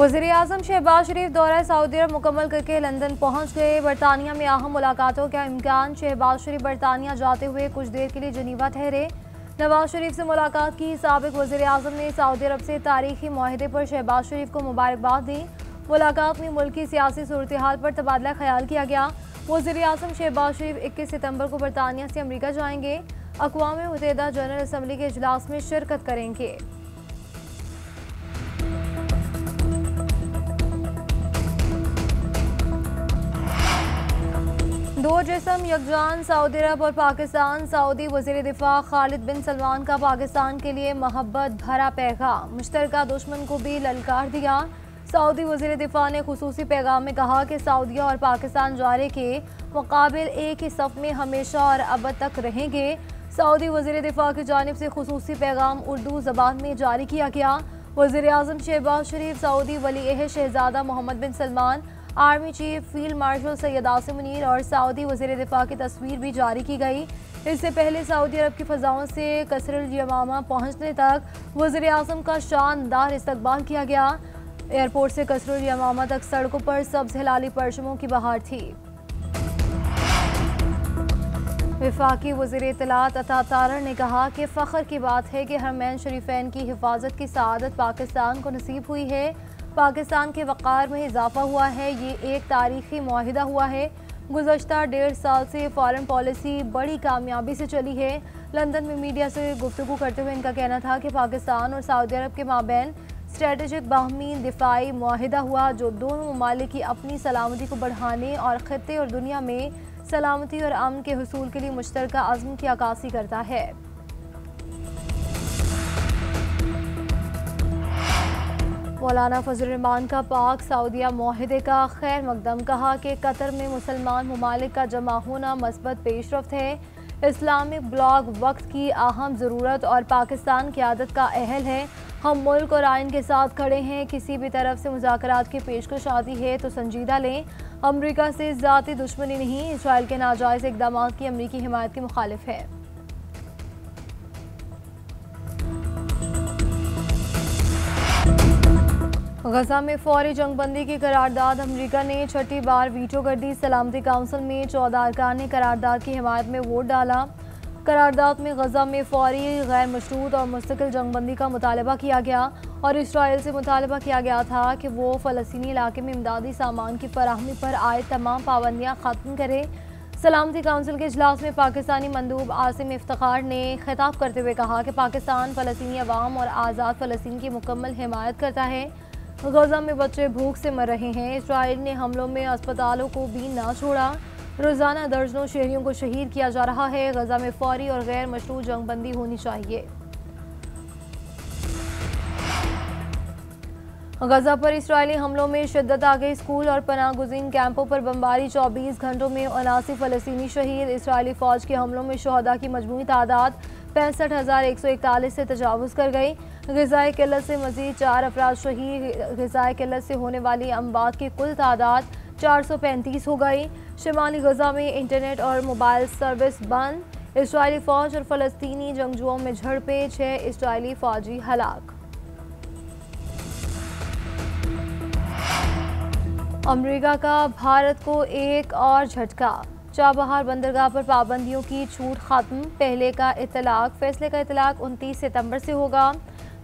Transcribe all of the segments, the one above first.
वज़ीर-ए-आज़म शहबाज शरीफ दौरा सऊदी अरब मुकम्मल करके लंदन पहुंच गए। बरतानिया में अहम मुलाकातों का इम्कान। शहबाज शरीफ बरतानिया जाते हुए कुछ देर के लिए जनीवा ठहरे। नवाज शरीफ से मुलाकात की। साबिक वज़ीर-ए-आज़म ने सऊदी अरब से तारीखी मुआहदे पर शहबाज शरीफ को मुबारकबाद दी। मुलाकात में मुल्क की सियासी सूरत हाल पर तबादला ख्याल किया गया। वज़ीर-ए-आज़म शहबाज शरीफ 21 सितंबर को बरतानिया से अमरीका जाएंगे। अक़वाम मुत्तहिदा जनरल असम्बली के इजलास में शिरकत करेंगे। दो जिस्म यकजान सऊदी अरब और पाकिस्तान। सऊदी वज़ीर दिफा खालिद बिन सलमान का पाकिस्तान के लिए मोहब्बत भरा पैगाम। मुश्तरका दुश्मन को भी ललकार दिया। सऊदी वज़ीर दिफा ने खुसूसी पैगाम में कहा कि सऊदीया और पाकिस्तान जारे के मुकाबिल एक ही सफ़ में हमेशा और अब तक रहेंगे। सऊदी वज़ीर दिफा की जानिब से खुसूसी पैगाम उर्दू ज़बान में जारी किया गया। वज़ीर-ए-आज़म शहबाज शरीफ, सऊदी वली-ए-अहद शहजादा Mohammed bin Salman, army chief field marshal Syed Asim Munir और सऊदी वज़ीर दिफा की तस्वीर भी जारी की गई। इससे पहले सऊदी अरब की फ़ज़ाओं से कसरुल यमामा पहुँचने तक वज़ीर-ए-आज़म का शानदार इस्तकबाल किया गया। एयरपोर्ट से कसरुल यमामा तक सड़कों पर सब्ज़ हिलाली परचमों की बहार थी। वफाकी वज़ीर इत्तलात अता तारर ने कहा कि फ़ख्र की बात है कि हरमैन शरीफैन की हिफाजत की सआदत पाकिस्तान को नसीब हुई है। पाकिस्तान के वक़ार में इजाफा हुआ है। ये एक तारीख़ी मुआहिदा हुआ है। गुज़श्ता 1.5 साल से फ़ॉरेन पॉलिसी बड़ी कामयाबी से चली है। लंदन में मीडिया से गुफ्तगू करते हुए इनका कहना था कि पाकिस्तान और सऊदी अरब के माबैन स्ट्रेटेजिक बाहमी दिफाई मुआहिदा हुआ, जो दोनों ममालिक की अपनी सलामती को बढ़ाने और ख़ित्ते और दुनिया में सलामती और अमन के हुसूल के लिए मुश्तरका अज़्म की अक्कासी करता है। मौलाना फजल रहमान का पाक सऊदिया मुआहिदे का खैर मकदम। कहा कि कतर में मुसलमान ममालिक का जमा होना मस्बत पेशरफ्त है। इस्लामिक ब्लॉक वक्त की अहम ज़रूरत और पाकिस्तान क़यादत का अहल है। हम मुल्क और आइन के साथ खड़े हैं। किसी भी तरफ से मुज़ाकरात की पेशकश आती है तो संजीदा लें। अमरीका से ज़ाती दुश्मनी नहीं, इसराइल के नाजायज़ इक़दाम की अमरीकी हिमायत की मुखालिफ है। गजा में फौरी जंगबंदी की करारदाद अमरीका ने छठी बार वीटो कर दी। सलामती काउंसिल में 14 अरकान ने करारदाद की हिमायत में वोट डाला। करारदाद में गजा में फौरी गैर मशरूत और मुस्तकिल जंगबंदी का मुतालबा किया गया और इसराइल से मुतालबा किया गया था कि वो फ़लस्तीनी इलाके में इमदादी सामान की फराहमी पर आए तमाम पाबंदियाँ ख़त्म करे। सलामती काउंसिल के इजलास में पाकिस्तानी मंदूब आसिम इफ्तिखार ने खिताब करते हुए कहा कि पाकिस्तान फ़लस्तीनी अवाम और आज़ाद फ़लस्तीन की मुकम्मल हिमायत करता है। गजा में बच्चे भूख से मर रहे हैं। इसराइल ने हमलों में अस्पतालों को भी ना छोड़ा। रोज़ाना दर्जनों शहरियों को शहीद किया जा रहा है। गजा में फौरी और गैर मशरूत जंगबंदी होनी चाहिए। गजा पर इसराइली हमलों में शिद्दत आ गई। स्कूल और पनाह गुज़ीन कैंपों पर बमबारी। 24 घंटों में 79 फ़लस्तीनी शहीद। इसराइली फ़ौज के हमलों में शहदा की मजमूई तादाद 65,141 से तजावुज़ कर गई। ग़िज़ाई किल्लत से मज़ीद 4 अफराद शहीद। ग़िज़ाई किल्लत से होने वाली अमवात की कुल तादाद 435 हो गई। शिमाली गजा में इंटरनेट और मोबाइल सर्विस बंद। इसराइली फ़ौज और फ़लस्तीनी जंगजुओं में झड़पें। 6 इसराइली फ़ौजी हलाक। अमरीका का भारत को एक और झटका। चाबहार बंदरगाह पर पाबंदियों की छूट खत्म। पहले का इतलाक फैसले का इतलाक 29 सितंबर से होगा।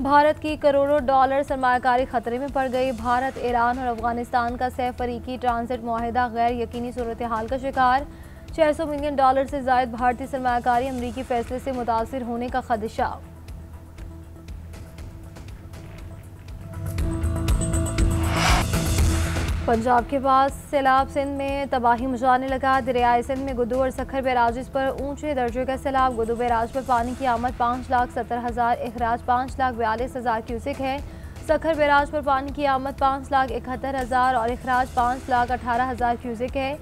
भारत की करोड़ों डॉलर सरमायाकारी खतरे में पड़ गई। भारत, ईरान और अफगानिस्तान का सह फरीकी ट्रांजिट मुआहिदा गैर यकीनी सूरत हाल का शिकार। 600 मिलियन डॉलर से ज़ायद भारतीय सरमायाकारी अमरीकी फैसले से मुतासिर होने का खदशा। पंजाब के पास सैलाब सिंध में तबाही मचाने लगा। दरियाए सिंध में गुद्दू और सखर बैराजेस पर ऊंचे दर्जे का सैलाब। गुद्दू बैराज पर पानी की आमद 5,70,000, अखराज 5,42,000 क्यूसिक है। सखर बैराज पर पानी की आमद 5,71,000 और अखराज 5,18,000 क्यूसिक है।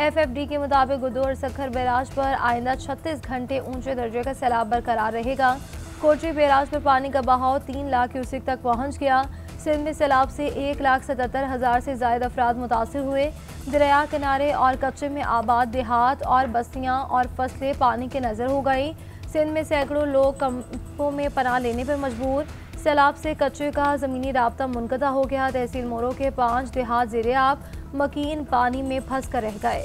FFD के मुताबिक गुद्दू और सखर बैराज पर आइंदा 36 घंटे ऊंचे दर्जे का सैलाब बरकरार रहेगा। कोटरी बैराज पर पानी का बहाव 3 लाख क्यूसिक तक पहुँच गया। सिंध में सैलाब से 1,77,000 से ज़ायद अफराद मुतासिर हुए। दरिया किनारे और कच्चे में आबाद देहात और बस्तियां और फसलें पानी के नज़र हो गई। सिंध में सैकड़ों लोग कैंपों में पनाह लेने पर मजबूर। सैलाब से कच्चे का ज़मीनी राब्ता मुनक़ता हो गया। तहसील मोरो के 5 देहात ज़ेरे-आब, मकीन पानी में फंस कर रह गए।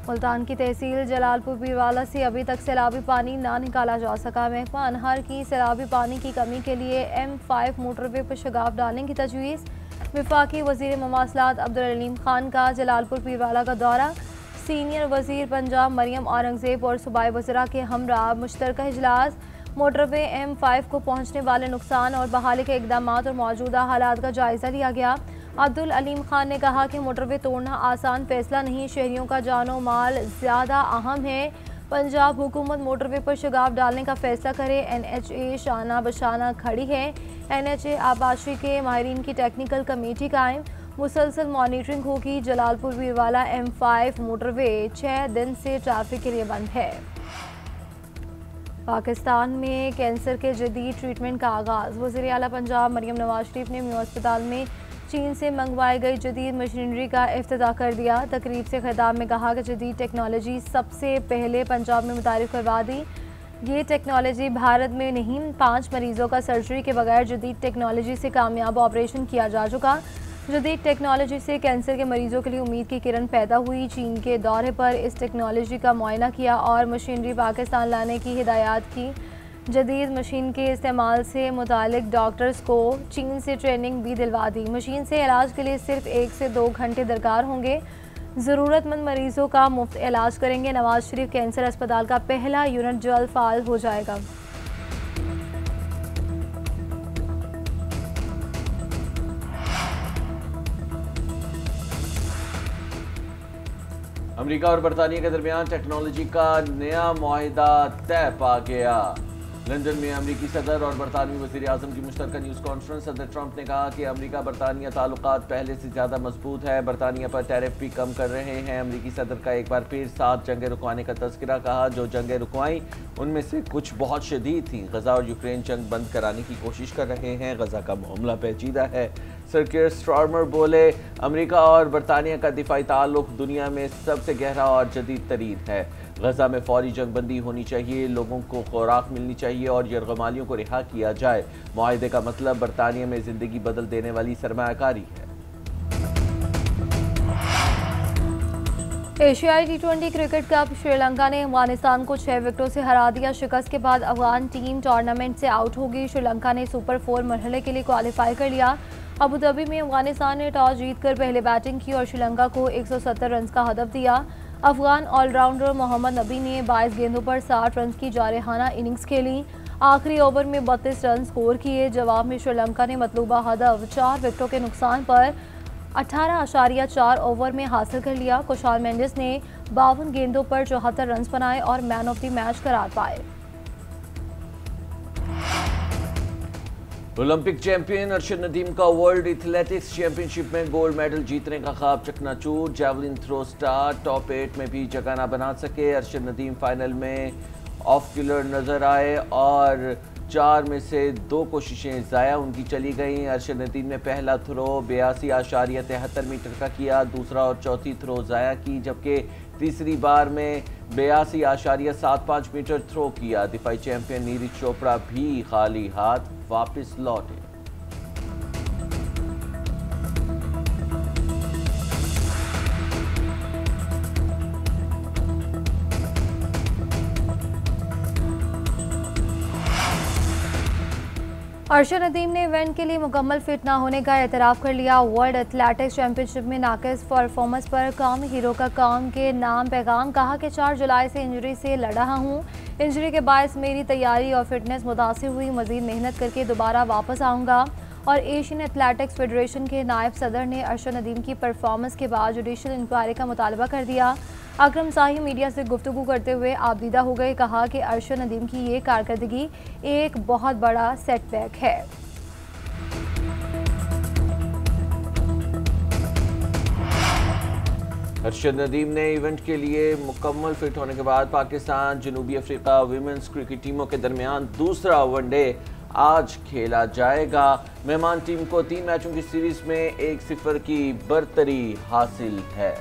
मुल्तान की तहसील जलालपुर पीरवाला से अभी तक सैलाबी पानी ना निकाला जा सका। महकमा अनहर की सैलाबी पानी की कमी के लिए M5 मोटरवे पर शगाफ डालने की तजवीज़। वफाकी वज़ीर मवासलात अब्दुल अलीम खान का जलालपुर पीरवाला का दौरा। सीनियर वज़ीर पंजाब मरियम औरंगज़ेब और सूबाई वज़रा के हमरा मुश्तरका इजलास। मोटरवे M5 को पहुँचने वाले नुकसान और बहाली के इक़दाम और मौजूदा हालात का जायज़ा लिया गया। अब्दुल अलीम खान ने कहा कि मोटरवे तोड़ना आसान फैसला नहीं, शहरियों का जानो माल ज़्यादा अहम है। पंजाब हुकूमत मोटरवे पर शगाफ डालने का फैसला करे। NHA शाना बशाना खड़ी है। NHA आबाशी के माहिरीन की टेक्निकल कमेटी कायम, मुसलसल मॉनिटरिंग होगी। जलालपुर पीरवाला M5 मोटरवे 6 दिन से ट्रैफिक के लिए बंद है। पाकिस्तान में कैंसर के जदीद ट्रीटमेंट का आगाज़। वज़ीर आला पंजाब मरियम नवाज शरीफ ने म्यू अस्पताल में चीन से मंगवाई गई जदीद मशीनरी का इफ्तिताह कर दिया। तकरीब से खिताब में कहा कि जदीद टेक्नोलॉजी सबसे पहले पंजाब में मुतारिफ करवा दी। ये टेक्नोलॉजी भारत में नहीं, 5 मरीजों का सर्जरी के बगैर जदीद टेक्नोलॉजी से कामयाब ऑपरेशन किया जा चुका। जदीद टेक्नोलॉजी से कैंसर के मरीजों के लिए उम्मीद की किरण पैदा हुई। चीन के दौरे पर इस टेक्नोलॉजी का मुआयना किया और मशीनरी पाकिस्तान लाने की हिदायत की। जदीद मशीन के इस्तेमाल से मुतालिक डॉक्टर्स को चीन से ट्रेनिंग भी दिलवा दी। मशीन से इलाज के लिए सिर्फ 1 से 2 घंटे दरकार होंगे। ज़रूरतमंद मरीजों का मुफ्त इलाज करेंगे। नवाज शरीफ कैंसर अस्पताल का पहला यूनिट जल्द फाल हो जाएगा। अमेरिका और बरतानिया के दरमियान टेक्नोलॉजी का नया मुआहिदा तय पा गया। लंदन में अमरीकी सदर और बरतानवी वज़ीर आज़म की मुश्तरका न्यूज़ कॉन्फ्रेंस। सदर ट्रंप ने कहा कि अमरीका बरतानिया ताल्लुकात पहले से ज़्यादा मजबूत है। बरतानिया पर टैरिफ भी कम कर रहे हैं। अमरीकी सदर का एक बार फिर 7 जंगें रुकवाने का तज़किरा। कहा जो जंगें रुकवाई उनमें से कुछ बहुत शदीद थीं। गजा और यूक्रेन जंग बंद कराने की कोशिश कर रहे हैं। गजा का मामला पेचीदा है। सर कीर स्टारमर बोले अमरीका और बरतानिया का दिफाई ताल्लुक दुनिया में सबसे गहरा और जदीद तरीन है। गजा में फौरी जंग बंदी होनी चाहिए, लोगों को खुराक मिलनी चाहिए और यरगमालियों को रिहा किया जाए। मुआहिदे का मतलब बरतानिया में जिंदगी बदल देने वाली सरमायाकारी है। एशियाई T20 क्रिकेट कप श्रीलंका ने अफगानिस्तान को 6 विकेटों से हरा दिया। शिकस्त के बाद अफगान टीम टूर्नामेंट से आउट होगी। श्रीलंका ने सुपर 4 मरहले के लिए क्वालिफाई कर लिया। अबू धाबी में अफगानिस्तान ने टॉस जीतकर पहले बैटिंग की और श्रीलंका को 170 रन का हदफ दिया। अफगान ऑलराउंडर मोहम्मद नबी ने 22 गेंदों पर 60 रन की जारहाना इनिंग्स खेली। आखिरी ओवर में 32 रन स्कोर किए। जवाब में श्रीलंका ने मतलूबा हदफ 4 विकेटों के नुकसान पर 18.4 ओवर में हासिल कर लिया। कुशाल मेंडिस ने 52 गेंदों पर 74 रन बनाए और मैन ऑफ द मैच करार पाए। ओलंपिक चैंपियन अरशद नदीम का वर्ल्ड एथलेटिक्स चैंपियनशिप में गोल्ड मेडल जीतने का ख्वाब चकनाचूर। जैवलिन थ्रो स्टार टॉप 8 में भी जगह ना बना सके। अरशद नदीम फाइनल में ऑफ किलर नजर आए और 4 में से 2 कोशिशें ज़ाया उनकी चली गईं। अरशद नदीम ने पहला थ्रो 82.73 मीटर का किया, दूसरा और चौथी थ्रो ज़ाया की, जबकि तीसरी बार में 82.75 मीटर थ्रो किया। दिफाई चैंपियन नीरज चोपड़ा भी खाली हाथ वापस लौटे। अरशद नदीम ने इवेंट के लिए मुकम्मल फिट ना होने का एतराफ़ कर लिया। वर्ल्ड एथलेटिक्स चैंपियनशिप में नाक़िस परफॉर्मेंस पर कौमी हीरो का काम के नाम पैगाम। कहा कि 4 जुलाई से इंजरी से लड़ रहा हूँ। इंजरी के बायस मेरी तैयारी और फिटनेस मुतासिर हुई। मज़ीद मेहनत करके दोबारा वापस आऊँगा। और एशियन एथलेटिक्स फेडरेशन के नायब सदर ने अरशद नदीम की परफॉर्मेंस के बाद जुडिशल इंक्वायरी का मुतालबा कर दिया। अकरम शाही मीडिया से गुफ्तगू करते हुए आबदीदा हो गए। कहा कि अरशद नदीम की ये कारकर्दगी एक बहुत बड़ा सेटबैक है। अरशद नदीम ने इवेंट के लिए मुकम्मल फिट होने के बाद पाकिस्तान जनूबी अफ्रीका विमेंस क्रिकेट टीमों के दरमियान दूसरा वनडे आज खेला जाएगा। मेहमान टीम को 3 मैचों की सीरीज में 1-0 की बरतरी हासिल है।